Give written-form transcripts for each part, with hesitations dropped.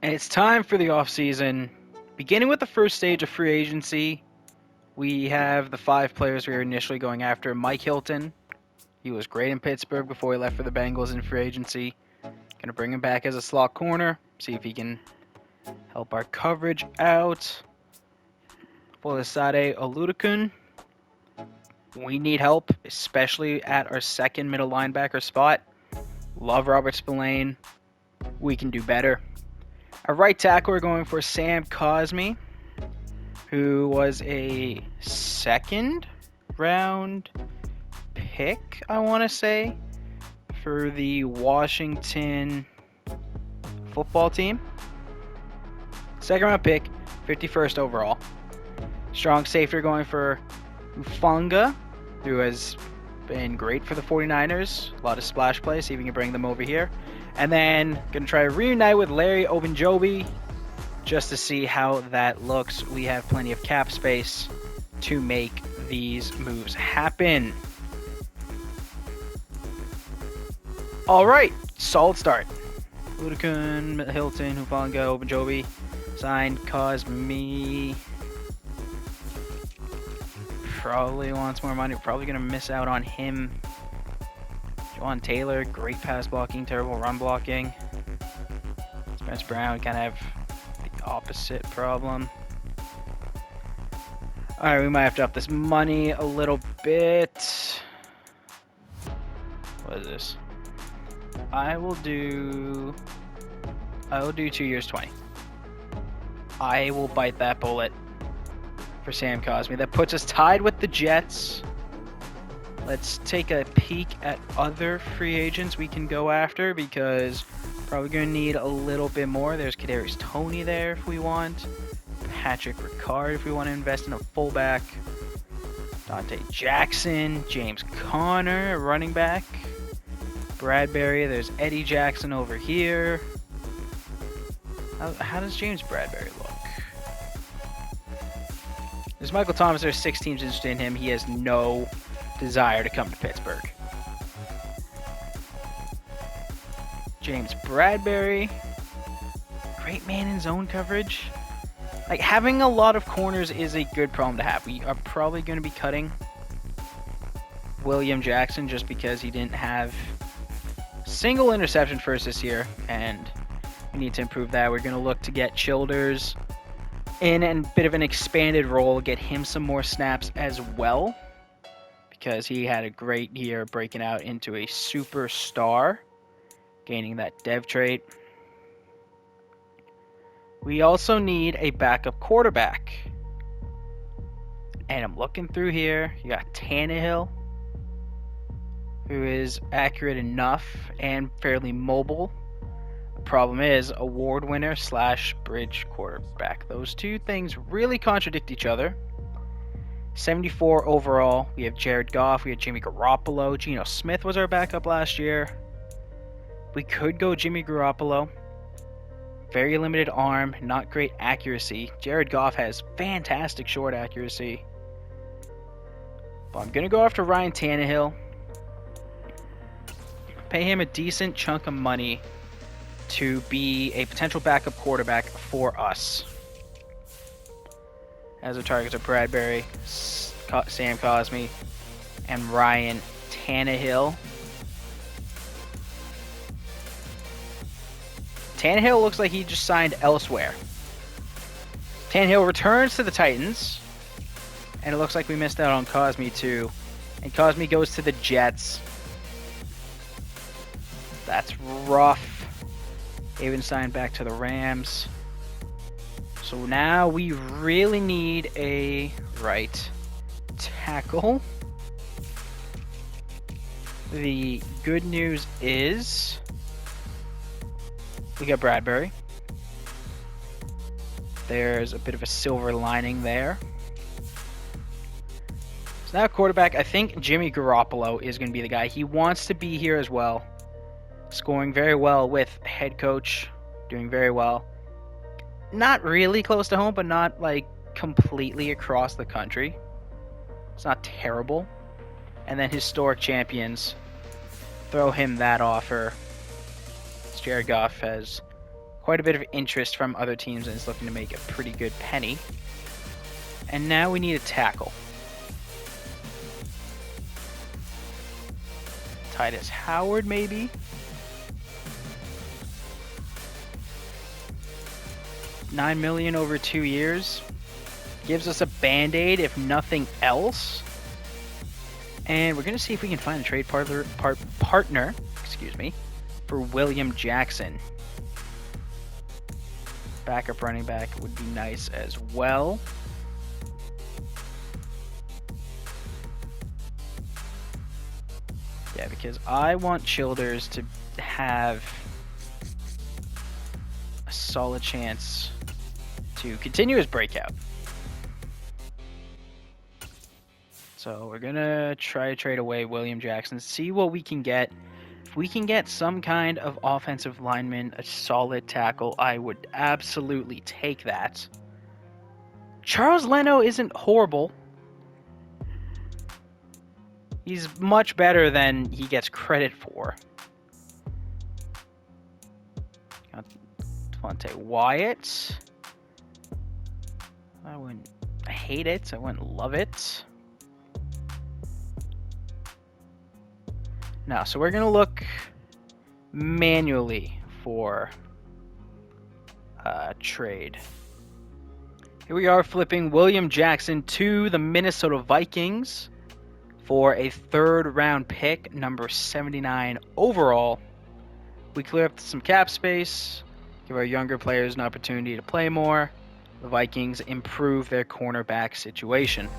And it's time for the offseason. Beginning with the first stage of free agency, we have the 5 players we were initially going after. Mike Hilton. He was great in Pittsburgh before he left for the Bengals in free agency. Going to bring him back as a slot corner, see if he can help our coverage out. Folasade Oludokun. We need help, especially at our second middle linebacker spot. Love Robert Spillane. We can do better. Our right tackle, we're going for Sam Cosmi, who was a second round pick, I want to say, for the Washington football team. Second round pick, 51st overall. Strong safety going for Ufunga, who has been great for the 49ers. A lot of splash plays. See if we can bring them over here. And then going to try to reunite with Larry Ogunjobi just to see how that looks. We have plenty of cap space to make these moves happen. All right, solid start. Ludicun, Hilton, Hufanga, Ogunjobi, signed Cosme. Probably wants more money. We're probably going to miss out on him. Juwan Taylor, great pass blocking, terrible run blocking. Spence Brown kind of have the opposite problem. Alright, we might have to up this money a little bit. What is this? I will do 2 years 20. I will bite that bullet for Sam Cosmi. That puts us tied with the Jets. Let's take a peek at other free agents we can go after because probably going to need a little bit more. There's Kadarius Toney there if we want. Patrick Ricard if we want to invest in a fullback. Dante Jackson. James Conner, a running back. Bradbury. There's Eddie Jackson over here. How does James Bradbury look? There's Michael Thomas. There's 6 teams interested in him. He has no desire to come to Pittsburgh. James Bradbury. Great man in zone coverage. Like, having a lot of corners is a good problem to have. We are probably going to be cutting William Jackson just because he didn't have single interception first this year, and we need to improve that. We're going to look to get Childers in a bit of an expanded role, get him some more snaps as well, because he had a great year breaking out into a superstar, gaining that dev trait. We also need a backup quarterback. And I'm looking through here. You got Tannehill, who is accurate enough and fairly mobile. The problem is award winner / bridge quarterback. Those two things really contradict each other. 74 overall. We have Jared Goff. We have Jimmy Garoppolo. Geno Smith was our backup last year. We could go Jimmy Garoppolo. Very limited arm, not great accuracy. Jared Goff has fantastic short accuracy. But I'm going to go after Ryan Tannehill. Pay him a decent chunk of money to be a potential backup quarterback for us. As our targets are Bradbury, Sam Cosmi, and Ryan Tannehill. Tannehill looks like he just signed elsewhere. Tannehill returns to the Titans. And it looks like we missed out on Cosmi too. And Cosmi goes to the Jets. That's rough. Even signed back to the Rams. So now we really need a right tackle. The good news is we got Bradbury. There's a bit of a silver lining there. So now quarterback, I think Jimmy Garoppolo is going to be the guy. He wants to be here as well. Scoring very well with head coach. Doing very well. Not really close to home, but not like completely across the country. It's not terrible. And then historic champions. Throw him that offer. Jared Goff has quite a bit of interest from other teams and is looking to make a pretty good penny. And now we need a tackle. Titus Howard, maybe? $9 million over 2 years. Gives us a band-aid, if nothing else. And we're going to see if we can find a trade partner, for William Jackson. Backup running back would be nice as well. Yeah, because I want Childers to have a solid chance to continue his breakout. So we're going to try to trade away William Jackson, see what we can get. If we can get some kind of offensive lineman, a solid tackle, I would absolutely take that. Charles Leno isn't horrible. He's much better than he gets credit for. Devontae Wyatt. I wouldn't hate it. I wouldn't love it. Now, so we're going to look manually for a trade. Here we are flipping William Jackson to the Minnesota Vikings for a 3rd round pick, number 79 overall. We clear up some cap space, give our younger players an opportunity to play more. The Vikings improve their cornerback situation.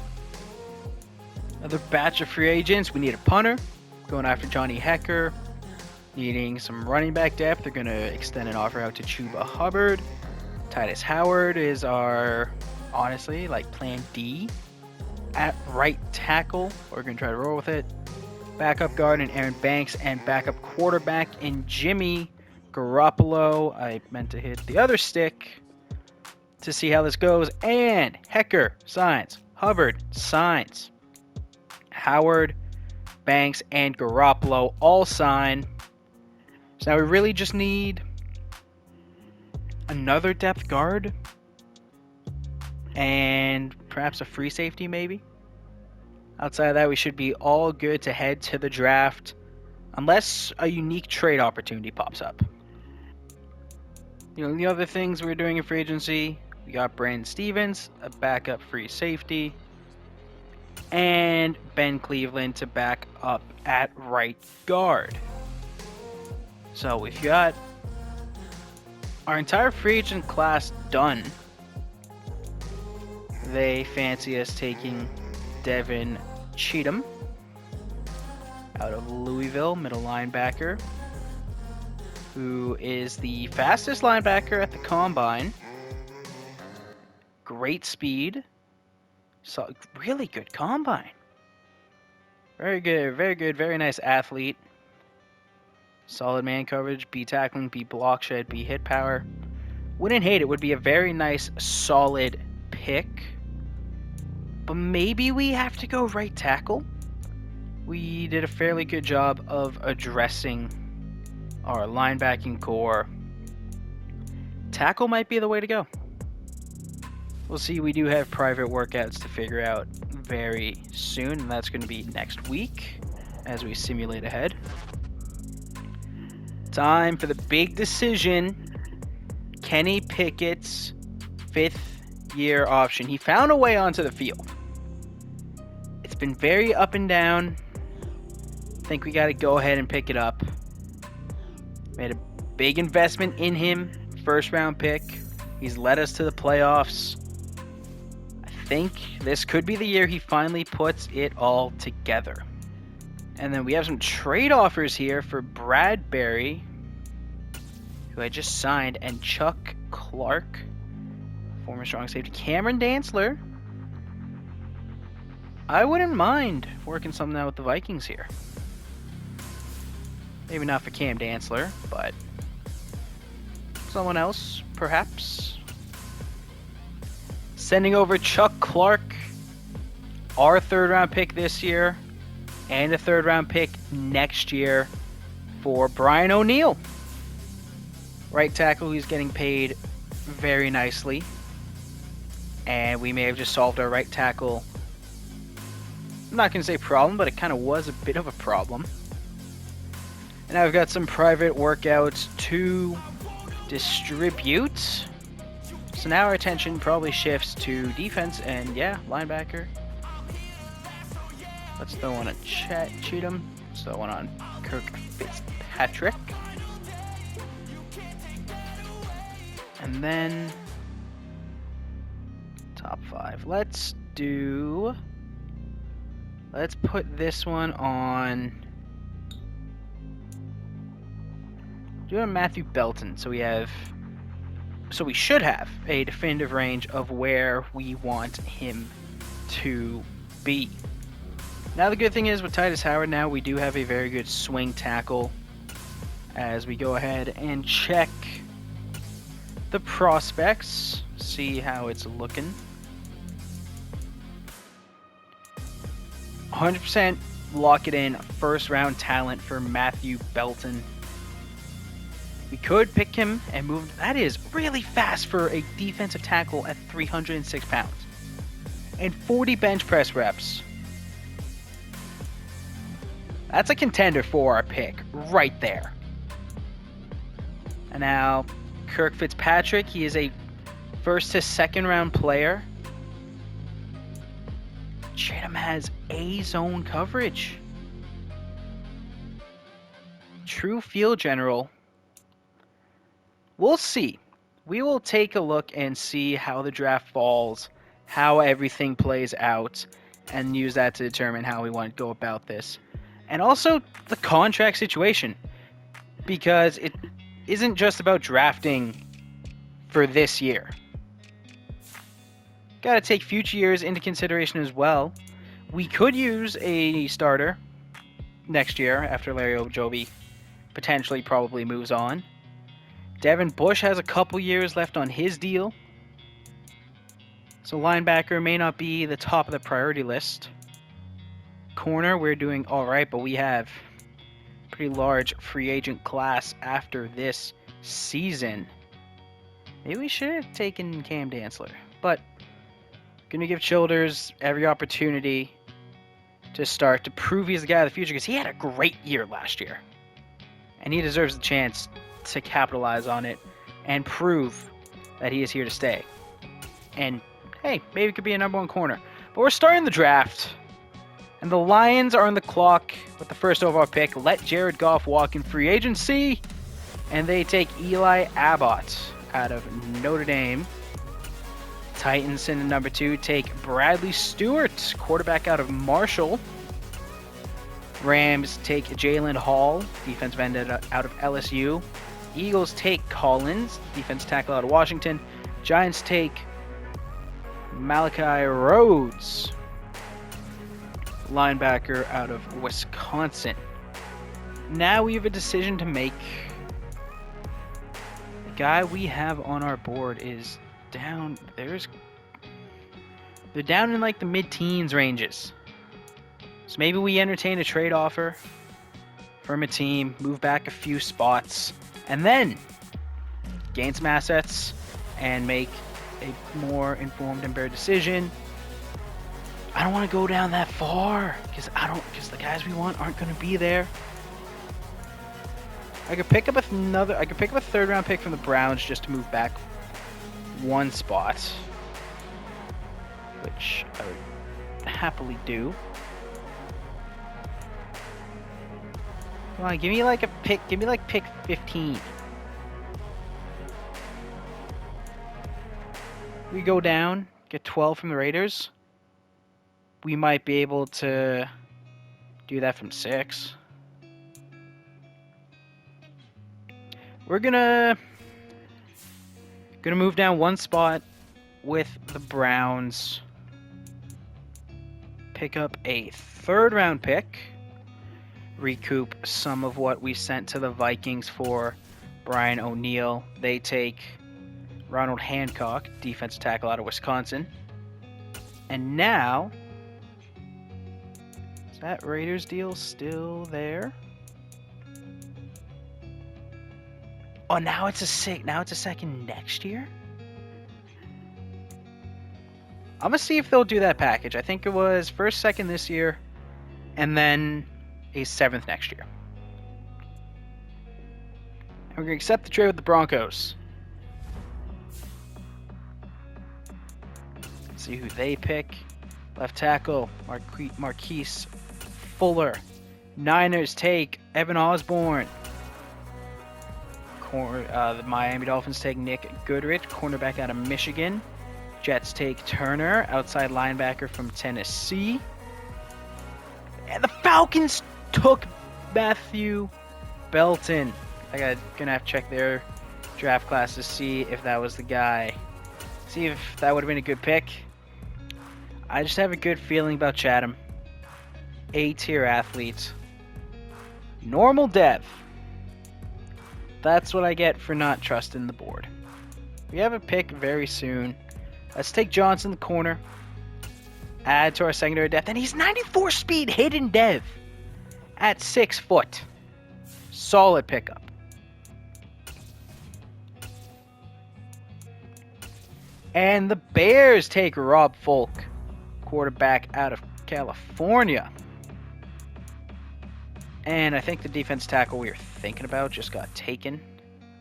Another batch of free agents. We need a punter. Going after Johnny Hecker. Needing some running back depth. They're going to extend an offer out to Chuba Hubbard. Titus Howard is our, honestly, like plan D. At right tackle. We're going to try to roll with it. Backup guard in Aaron Banks and backup quarterback in Jimmy Garoppolo. I meant to hit the other stick to see how this goes. And Hecker signs. Hubbard signs. Howard, Banks, and Garoppolo all sign. So now we really just need another depth guard and perhaps a free safety maybe. Outside of that, we should be all good to head to the draft unless a unique trade opportunity pops up. You know, the other things we're doing in free agency, we got Brandon Stevens, a backup free safety, and Ben Cleveland to back up at right guard. So we've got our entire free agent class done. They fancy us taking Devin Cheatham out of Louisville, middle linebacker, who is the fastest linebacker at the combine. Great speed. So really good combine. Very good, very nice athlete. Solid man coverage, B tackling, B block shed, B hit power. Wouldn't hate it. Would be a very nice, solid pick. But maybe we have to go right tackle. We did a fairly good job of addressing our linebacking core. Tackle might be the way to go. We'll see. We do have private workouts to figure out very soon, and that's going to be next week as we simulate ahead. Time for the big decision. Kenny Pickett's 5th-year option. He found a way onto the field. It's been very up and down. I think we got to go ahead and pick it up. Made a big investment in him. 1st-round pick. He's led us to the playoffs. I think this could be the year he finally puts it all together. And then we have some trade offers here for Bradbury, who I just signed, and Chuck Clark, former strong safety. Cameron Dantzler. I wouldn't mind working something out with the Vikings here. Maybe not for Cam Dantzler, but someone else, perhaps. Sending over Chuck Clark, our 3rd-round pick this year, and a 3rd-round pick next year for Brian O'Neill. Right tackle, he's getting paid very nicely. And we may have just solved our right tackle. I'm not going to say problem, but it kind of was a bit of a problem. And now we've got some private workouts to distribute. So now our attention probably shifts to defense and, yeah, linebacker. Let's throw one on Cheatham. Let's throw one on Kirk Fitzpatrick. And then top 5. Let's put this one on. Do a Matthew Belton. So we should have a definitive range of where we want him to be. Now the good thing is with Titus Howard now we do have a very good swing tackle as we go ahead and check the prospects, see how it's looking. 100% lock it in, first round talent for Matthew Belton. We could pick him and move. That is really fast for a defensive tackle at 306 pounds. And 40 bench press reps. That's a contender for our pick right there. And now Kirk Fitzpatrick, he is a first to second round player. Chatham has A-zone coverage. True field general. We'll see. We will take a look and see how the draft falls, how everything plays out, and use that to determine how we want to go about this. And also the contract situation, because it isn't just about drafting for this year. Got to take future years into consideration as well. We could use a starter next year after Larry Ojobi potentially probably moves on. Devin Bush has a couple years left on his deal. So linebacker may not be the top of the priority list. Corner, we're doing alright, but we have a pretty large free agent class after this season. Maybe we should have taken Cam Dantzler, but gonna give Childers every opportunity to start to prove he's the guy of the future, because he had a great year last year. And he deserves the chance to capitalize on it and prove that he is here to stay. And hey, maybe it could be a number 1 corner. But we're starting the draft. And the Lions are on the clock with the first overall pick. Let Jared Goff walk in free agency. And they take Eli Abbott out of Notre Dame. Titans in number 2 take Bradley Stewart, quarterback out of Marshall. Rams take Jalen Hall, defensive end out of LSU. Eagles take Collins, defense tackle out of Washington. Giants take Malachi Rhodes, linebacker out of Wisconsin. Now we have a decision to make. The guy we have on our board is down. They're down in like the mid-teens ranges. So maybe we entertain a trade offer from a team, move back a few spots, and then gain some assets and make a more informed and better decision. I don't want to go down that far because the guys we want aren't going to be there. I could pick up a 3rd round pick from the Browns just to move back 1 spot, which I would happily do. Come on, give me like a pick. Give me like pick 15. We go down, get 12 from the Raiders. We might be able to do that from 6. We're gonna move down 1 spot with the Browns. Pick up a 3rd round pick. Recoup some of what we sent to the Vikings for Brian O'Neill. They take Ronald Hancock, defensive tackle out of Wisconsin. And now, is that Raiders deal still there? Oh, now it's a second next year? I'm gonna see if they'll do that package. I think it was first, second this year, and then a 7th next year. And we're gonna accept the trade with the Broncos. Let's see who they pick. Left tackle, Marquise Fuller. Niners take Evan Osborne. The Miami Dolphins take Nick Goodrich, cornerback out of Michigan. Jets take Turner, outside linebacker from Tennessee. And the Falcons took Matthew Belton. Gonna have to check their draft class to see if that was the guy. See if that would have been a good pick. I just have a good feeling about Chatham. A-tier athletes. Normal depth. That's what I get for not trusting the board. We have a pick very soon. Let's take Johnson the corner. Add to our secondary depth. And he's 94 speed hidden dev. At 6 foot. Solid pickup. And the Bears take Rob Folk. Quarterback out of California. And I think the defense tackle we were thinking about just got taken.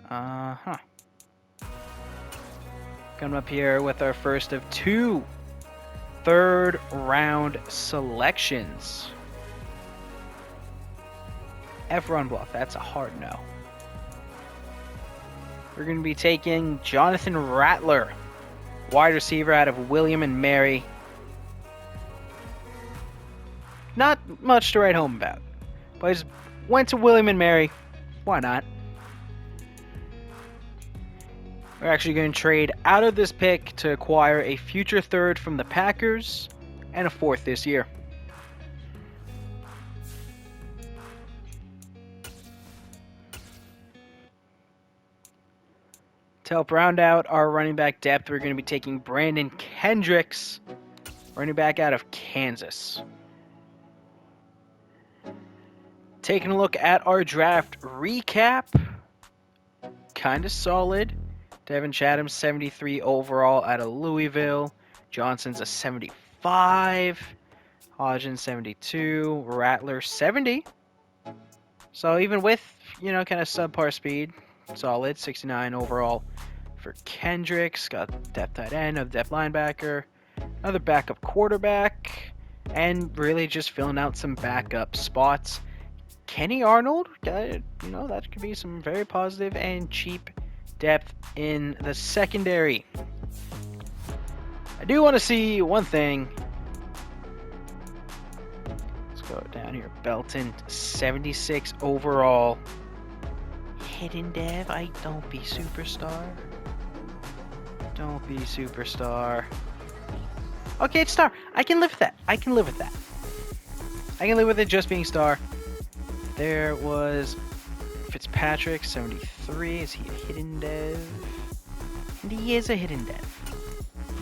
Coming up here with our first of 2 third-round selections. F run block, that's a hard no. We're going to be taking Jonathan Rattler, wide receiver out of William and Mary. Not much to write home about. But I just went to William and Mary. Why not? We're actually going to trade out of this pick to acquire a future 3rd from the Packers and a 4th this year. To help round out our running back depth, we're going to be taking Brandon Kendricks, running back out of Kansas. Taking a look at our draft recap. Kind of solid. Devin Chatham, 73 overall out of Louisville. Johnson's a 75. Hodgins, 72. Rattler, 70. So even with, kind of subpar speed, solid. 69 overall for Kendricks. Got depth tight end, another depth linebacker, another backup quarterback, and really just filling out some backup spots. Kenny Arnold, that could be some very positive and cheap depth in the secondary. I do want to see one thing. Let's go down here. Belton, 76 overall. Hidden dev, don't be superstar. Don't be superstar. Okay, it's star. I can live with that. I can live with it just being star. There was Fitzpatrick, 73. Is he a hidden dev? And he is a hidden dev.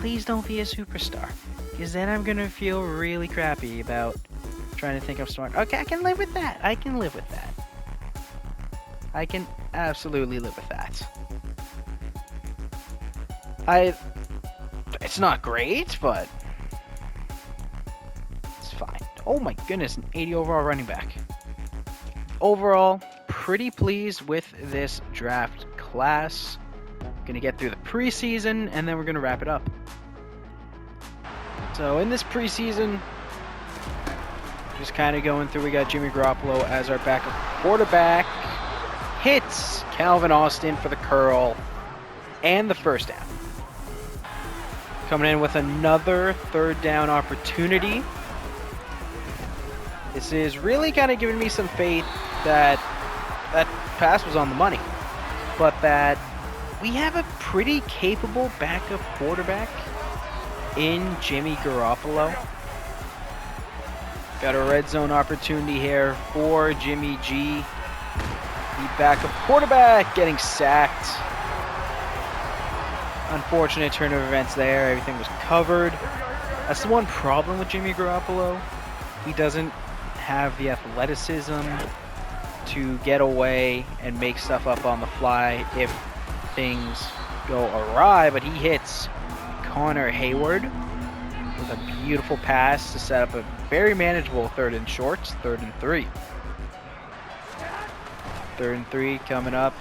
Please don't be a superstar, because then I'm going to feel really crappy about trying to think I'm smart. Okay, I can live with that. I can absolutely live with that. It's not great, but it's fine. Oh my goodness, an 80 overall running back. Overall, pretty pleased with this draft class. Gonna get through the preseason, and then we're gonna wrap it up. So in this preseason, just kind of going through, we got Jimmy Garoppolo as our backup quarterback. Hits Calvin Austin for the curl and the first down. Coming in with another 3rd down opportunity. This is really kind of giving me some faith that that pass was on the money, but that we have a pretty capable backup quarterback in Jimmy Garoppolo. Got a red zone opportunity here for Jimmy G. The backup quarterback getting sacked. Unfortunate turn of events there. Everything was covered. That's the one problem with Jimmy Garoppolo. He doesn't have the athleticism to get away and make stuff up on the fly if things go awry, but he hits Connor Hayward with a beautiful pass to set up a very manageable 3rd and shorts, 3rd and 3. 3rd and 3 coming up.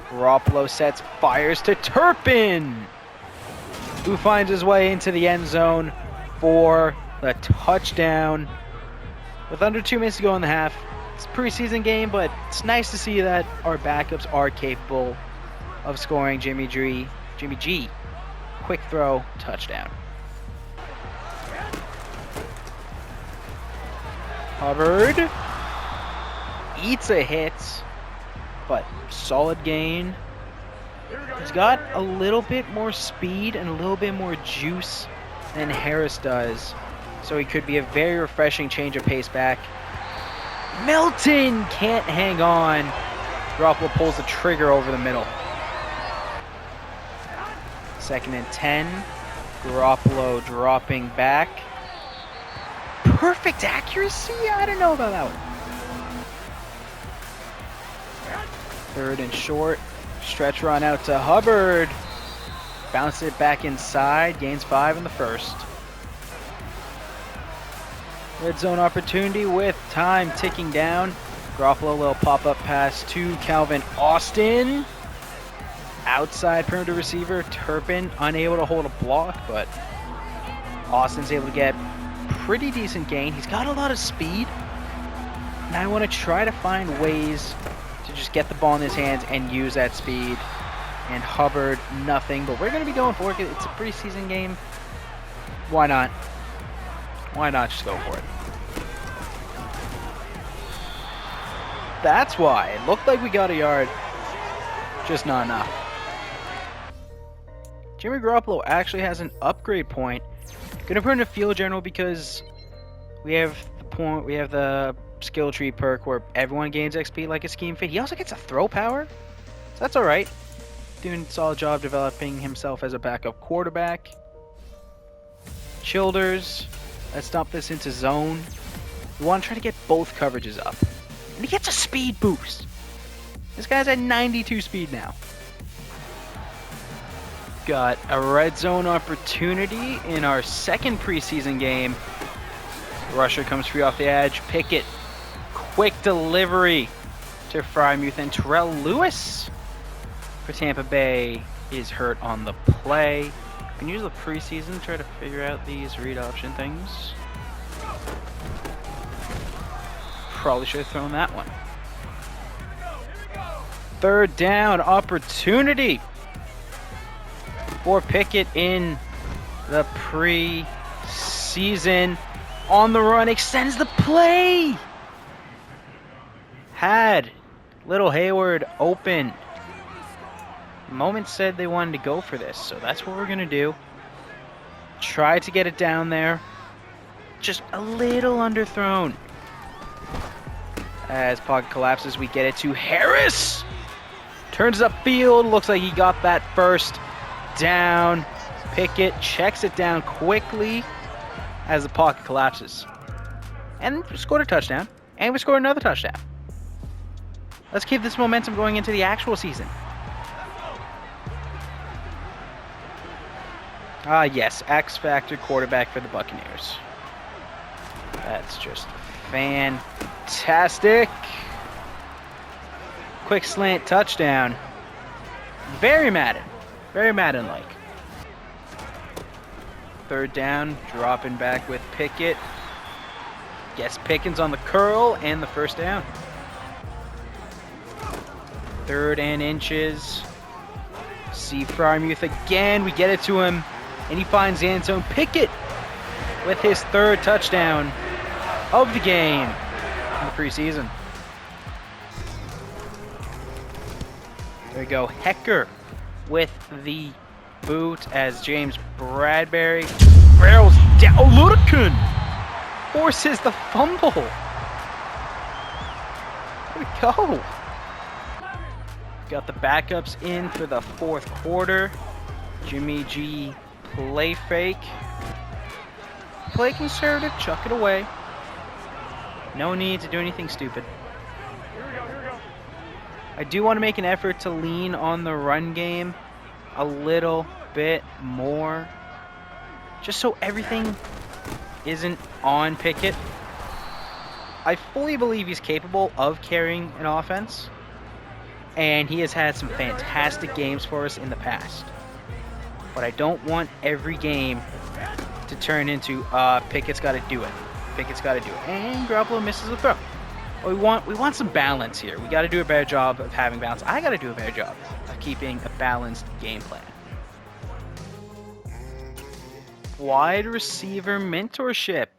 Garoppolo sets, fires to Turpin, who finds his way into the end zone for the touchdown. With under 2 minutes to go in the half, it's a preseason game, but it's nice to see that our backups are capable of scoring. Jimmy G, quick throw, touchdown. Hubbard eats a hit, but solid gain. He's got a little bit more speed and a little bit more juice than Harris does, so he could be a very refreshing change of pace back. Melton can't hang on. Garoppolo pulls the trigger over the middle. 2nd and 10. Garoppolo dropping back. Perfect accuracy? I don't know about that one. 3rd and short. Stretch run out to Hubbard. Bounce it back inside. Gains 5 in the 1st. Red zone opportunity with time ticking down. Garoppolo, little pop-up pass to Calvin Austin. Outside perimeter receiver, Turpin unable to hold a block, but Austin's able to get pretty decent gain. He's got a lot of speed, and I want to try to find ways to just get the ball in his hands and use that speed. And Hubbard, nothing, but we're going to be going for it. It's a preseason game. Why not? Why not just go for it? That's why. It looked like we got a yard. Just not enough. Jimmy Garoppolo actually has an upgrade point. Gonna put in a field general because we have the skill tree perk where everyone gains XP like a scheme fit. He also gets a throw power. So that's alright. Doing a solid job developing himself as a backup quarterback. Childers. Let's dump this into zone. We want to try to get both coverages up. And he gets a speed boost. This guy's at 92 speed now. Got a red zone opportunity in our 2nd preseason game. Rusher comes free off the edge. Pickett. Quick delivery to Frymuth. And Terrell Lewis for Tampa Bay is hurt on the play. Can use the preseason to try to figure out these read option things. Probably should have thrown that one. 3rd down opportunity for Pickett in the preseason. On the run, extends the play. Had little Hayward open. Moment said they wanted to go for this, so that's what we're going to do. Try to get it down there. Just a little underthrown. As pocket collapses, we get it to Harris. Turns upfield. Looks like he got that 1st down. Pickett checks it down quickly as the pocket collapses. And we scored a touchdown. And we scored another touchdown. Let's keep this momentum going into the actual season. Ah, yes, X Factor quarterback for the Buccaneers. That's just fantastic. Quick slant touchdown. Very Madden. Very Madden-like. 3rd down, dropping back with Pickett. Gets Pickens on the curl and the 1st down. 3rd and inches. See Frymuth again. We get it to him. And he finds the end zone. Pickett with his 3rd touchdown of the game in the preseason. There we go. Hecker with the boot as James Bradbury barrels down. Oh, Ludekin forces the fumble. There we go. Got the backups in for the 4th quarter. Jimmy G play fake. Play conservative, chuck it away. No need to do anything stupid. I do want to make an effort to lean on the run game a little bit more, just so everything isn't on Pickett. I fully believe he's capable of carrying an offense, and he has had some fantastic games for us in the past. But I don't want every game to turn into Pickett's got to do it. Pickett's got to do it. And Garoppolo misses the throw. We want some balance here. We got to do a better job of having balance. I got to do a better job of keeping a balanced game plan. Wide receiver mentorship.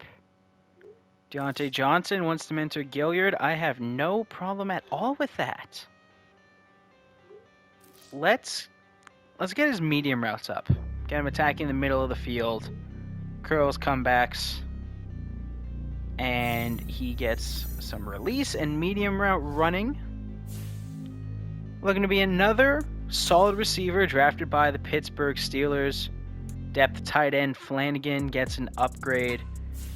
Deontay Johnson wants to mentor Gilliard. I have no problem at all with that. Let's get his medium routes up. Get him attacking the middle of the field. Curls, comebacks. And he gets some release and medium route running. Looking to be another solid receiver drafted by the Pittsburgh Steelers. Depth tight end Flanagan gets an upgrade.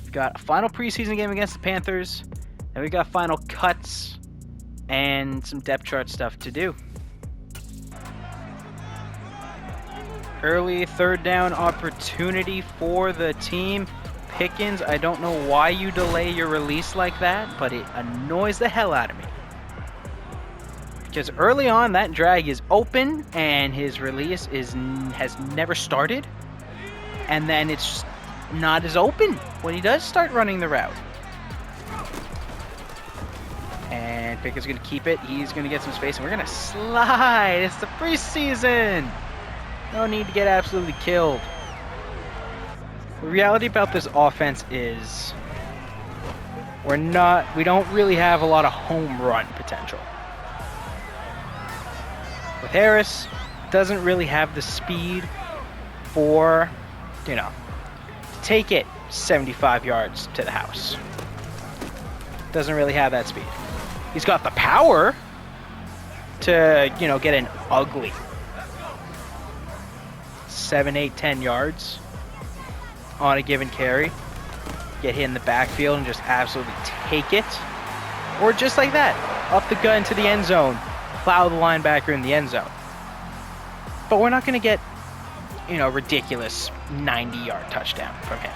We've got a final preseason game against the Panthers. Then we've got final cuts and some depth chart stuff to do. Early third down opportunity for the team. Pickens, I don't know why you delay your release like that, but it annoys the hell out of me. Because early on, that drag is open, and his release has never started. And then it's not as open when he does start running the route. And Pickett's going to keep it. He's going to get some space, and we're going to slide. It's the preseason. No need to get absolutely killed. The reality about this offense is we don't really have a lot of home run potential. With Harris, doesn't really have the speed for, to take it 75 yards to the house. Doesn't really have that speed. He's got the power to, get an ugly 7, 8, 10 yards on a given carry, get hit in the backfield and just absolutely take it. Or just like that, up the gut into the end zone, plow the linebacker in the end zone. But we're not going to get, ridiculous 90-yard touchdown from him.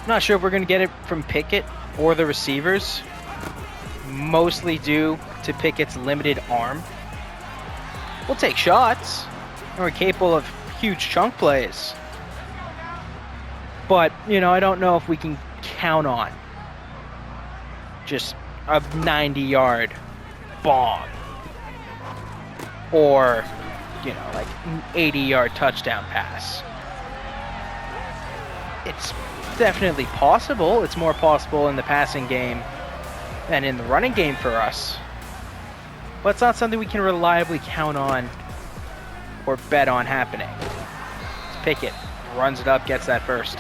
Not sure if we're going to get it from Pickett or the receivers, mostly due to Pickett's limited arm. We'll take shots, and we're capable of huge chunk plays. But, I don't know if we can count on just a 90-yard bomb or, like an 80-yard touchdown pass. It's definitely possible. It's more possible in the passing game than in the running game for us. But it's not something we can reliably count on or bet on happening. It's Pickett. Runs it up, gets that first.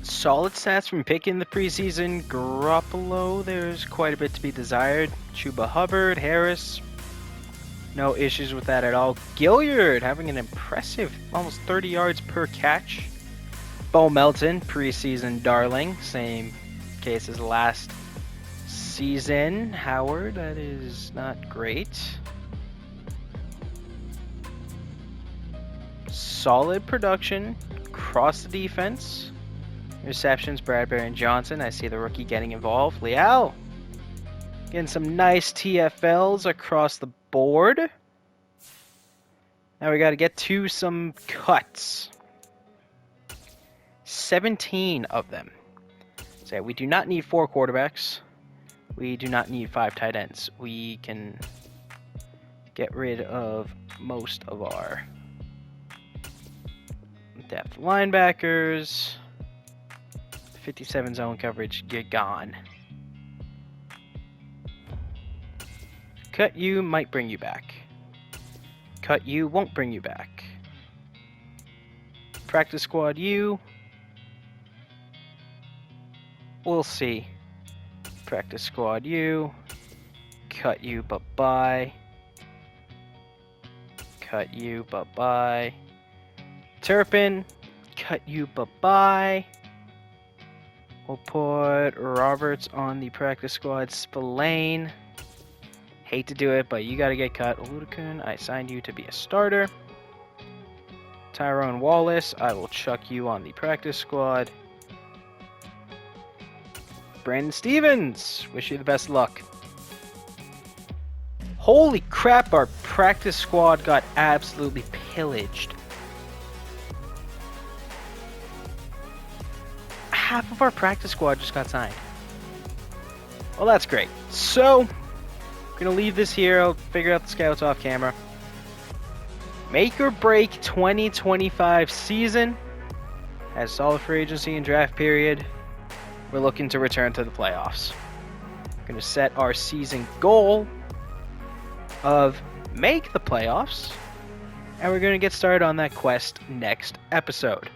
Solid stats from Pickett in the preseason. Garoppolo, there's quite a bit to be desired. Chuba Hubbard, Harris, no issues with that at all. Gilliard having an impressive almost 30 yards per catch. Bo Melton, preseason darling, same case as last season. Howard, that is not great. Solid production across the defense. Receptions, Bradbury and Johnson. I see the rookie getting involved. Leal getting some nice TFLs across the board. Now we got to get to some cuts. 17 of them. So we do not need 4 quarterbacks. We do not need 5 tight ends. We can get rid of most of our depth linebackers. 57 zone coverage, you're gone. Cut you might bring you back. Cut you won't bring you back. Practice squad you. We'll see. Practice squad you. Cut you, but bye. Cut you, but bye. Turpin. Cut you, but bye. We'll put Roberts on the practice squad. Spillane. Hate to do it, but you got to get cut. Oludokun, I signed you to be a starter. Tyrone Wallace, I will chuck you on the practice squad. Brandon Stevens, wish you the best luck. Holy crap, our practice squad got absolutely pillaged. Half of our practice squad just got signed. Well, that's great. So, I'm going to leave this here. I'll figure out the scouts off camera. Make or break 2025 season. As solid free agency and draft period, we're looking to return to the playoffs. We're going to set our season goal of make the playoffs, and we're going to get started on that quest next episode.